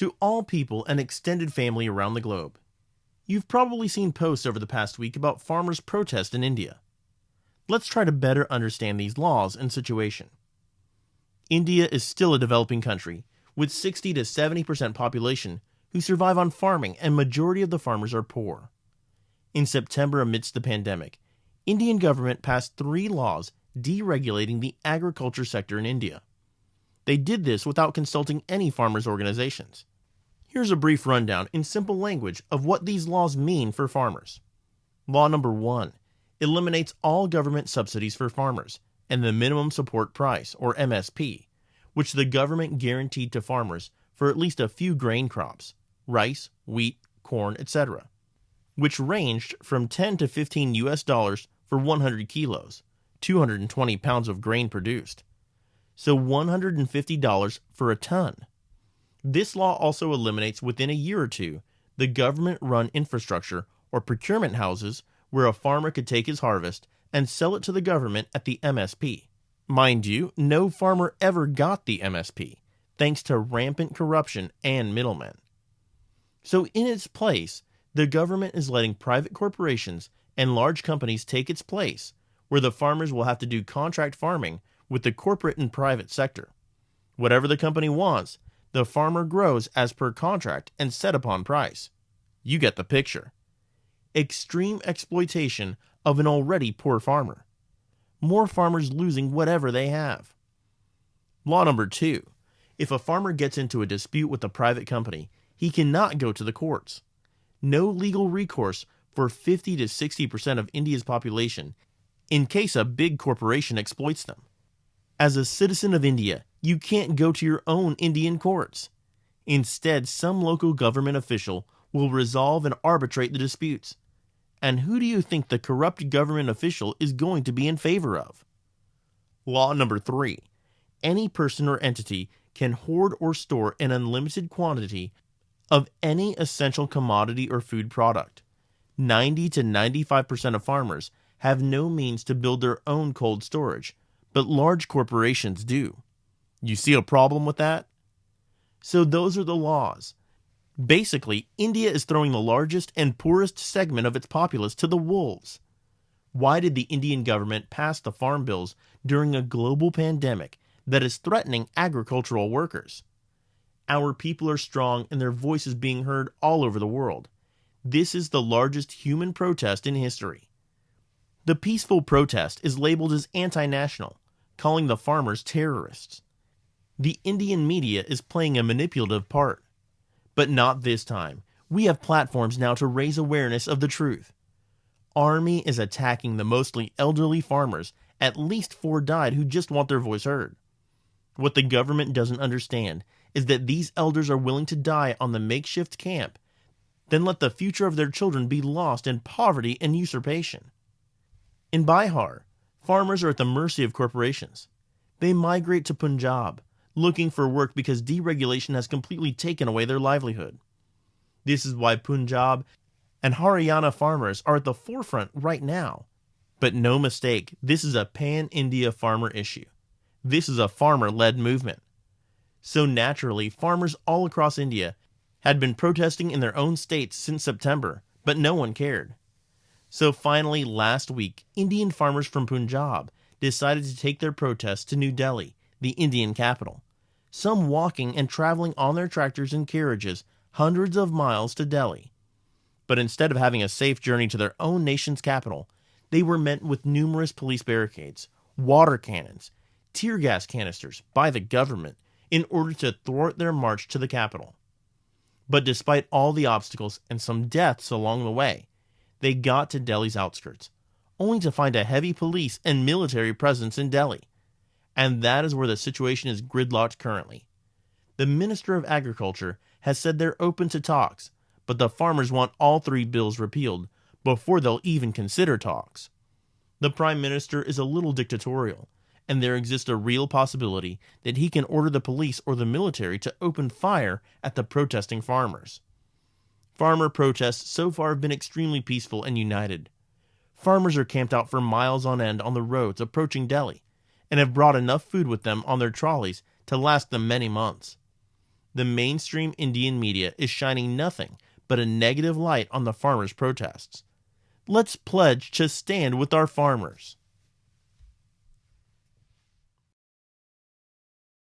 to all people and extended family around the globe. You've probably seen posts over the past week about farmers' protest in India. Let's try to better understand these laws and situation. India is still a developing country, with 60 to 70% population who survive on farming, and majority of the farmers are poor. In September, amidst the pandemic, Indian government passed 3 laws deregulating the agriculture sector in India. They did this without consulting any farmers' organizations. Here's a brief rundown in simple language of what these laws mean for farmers. Law number 1 eliminates all government subsidies for farmers and the minimum support price, or MSP, which the government guaranteed to farmers for at least a few grain crops, rice, wheat, corn, etc., which ranged from 10 to 15 US dollars for 100 kilos, 220 pounds of grain produced. So $150 for a ton. This law also eliminates within a year or two the government-run infrastructure or procurement houses where a farmer could take his harvest and sell it to the government at the MSP. Mind you, no farmer ever got the MSP, thanks to rampant corruption and middlemen. So in its place, the government is letting private corporations and large companies take its place, where the farmers will have to do contract farming with the corporate and private sector. Whatever the company wants, the farmer grows as per contract and set upon price. You get the picture. Extreme exploitation of an already poor farmer. More farmers losing whatever they have. Law number 2. If a farmer gets into a dispute with a private company, he cannot go to the courts. No legal recourse for 50 to 60% of India's population in case a big corporation exploits them. As a citizen of India, you can't go to your own Indian courts. Instead, some local government official will resolve and arbitrate the disputes. And who do you think the corrupt government official is going to be in favor of? Law number 3. Any person or entity can hoard or store an unlimited quantity of any essential commodity or food product. 90 to 95% of farmers have no means to build their own cold storage, but large corporations do. You see a problem with that? So those are the laws. Basically, India is throwing the largest and poorest segment of its populace to the wolves. Why did the Indian government pass the farm bills during a global pandemic that is threatening agricultural workers? Our people are strong and their voice is being heard all over the world. This is the largest human protest in history. The peaceful protest is labeled as anti-national, calling the farmers terrorists. The Indian media is playing a manipulative part. But not this time. We have platforms now to raise awareness of the truth. Army is attacking the mostly elderly farmers. At least 4 died who just want their voice heard. What the government doesn't understand is that these elders are willing to die on the makeshift camp, then let the future of their children be lost in poverty and usurpation. In Bihar, farmers are at the mercy of corporations. They migrate to Punjab, looking for work because deregulation has completely taken away their livelihood. This is why Punjab and Haryana farmers are at the forefront right now. But no mistake, this is a pan-India farmer issue. This is a farmer-led movement. So naturally, farmers all across India had been protesting in their own states since September, but no one cared. So finally, last week, Indian farmers from Punjab decided to take their protests to New Delhi, the Indian capital. Some walking and traveling on their tractors and carriages hundreds of miles to Delhi. But instead of having a safe journey to their own nation's capital, they were met with numerous police barricades, water cannons, tear gas canisters by the government in order to thwart their march to the capital. But despite all the obstacles and some deaths along the way, they got to Delhi's outskirts, only to find a heavy police and military presence in Delhi. And that is where the situation is gridlocked currently. The Minister of Agriculture has said they're open to talks, but the farmers want all 3 bills repealed before they'll even consider talks. The Prime Minister is a little dictatorial, and there exists a real possibility that he can order the police or the military to open fire at the protesting farmers. Farmer protests so far have been extremely peaceful and united. Farmers are camped out for miles on end on the roads approaching Delhi, and have brought enough food with them on their trolleys to last them many months. The mainstream Indian media is shining nothing but a negative light on the farmers' protests. Let's pledge to stand with our farmers.